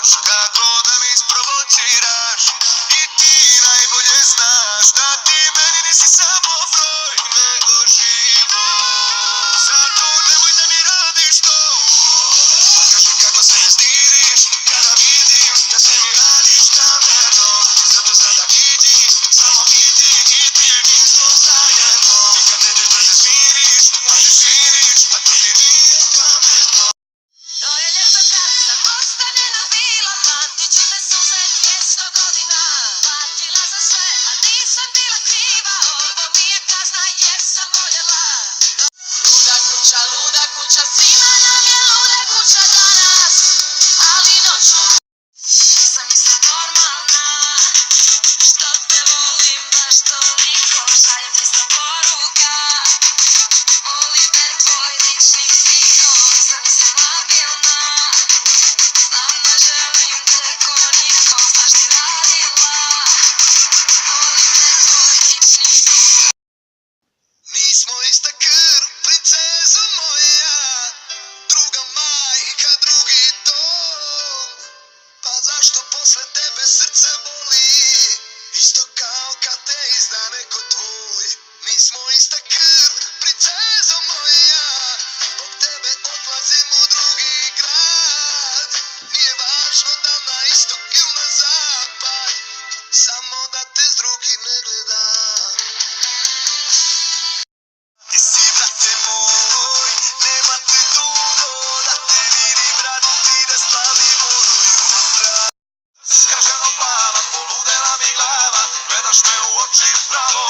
znaš kako da mi isprovociraš. I ti najbolje znaš da ti meni nisi samo broj, nego život. Zato nemoj da mi radiš to. Pa kaži kako se ne stiriš kada vidim da se mi radiš namjerno. I zato sada idi, samo idi, mi smo zajedno. I kad nećeš da se smiriš, laži širiš, a to ti nije pametno. To je ljeto kad sam ostavljena bila, pamtit ću te suze 200 godina. Platila za sve, a nisam bila kriva, ovo mi je kazna jer sam voljela. Luda kuća, svima nam je luda kuća danas, ali noću nisam normalna. Što te volim baš toliko, šaljem ti 100 poruka. Oliver, tvoj lični psiho, nisam labilna. Znam da želim te ko niko, znaš ti radila. Oliver, tvoj lični psiho. Nismo ista krv, princezo moja, druga majka, drugi dom. Pa zašto posle tebe srce boli, isto kao kad te izda neko tvoj. Nismo ista krv, princezo moja, zbog tebe odlazim u drugi grad. Nije važno da na istok ili na zapad, samo da te s drugim ne gledam. Ti si, brate moj, nema te dugo, da te vidim raditi, da spavim ono jutra. Skaženo plava, poludela mi glava, gledaš me u oči pravo.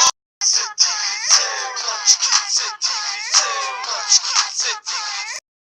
Se tihice, nočkice, tihice, nočkice,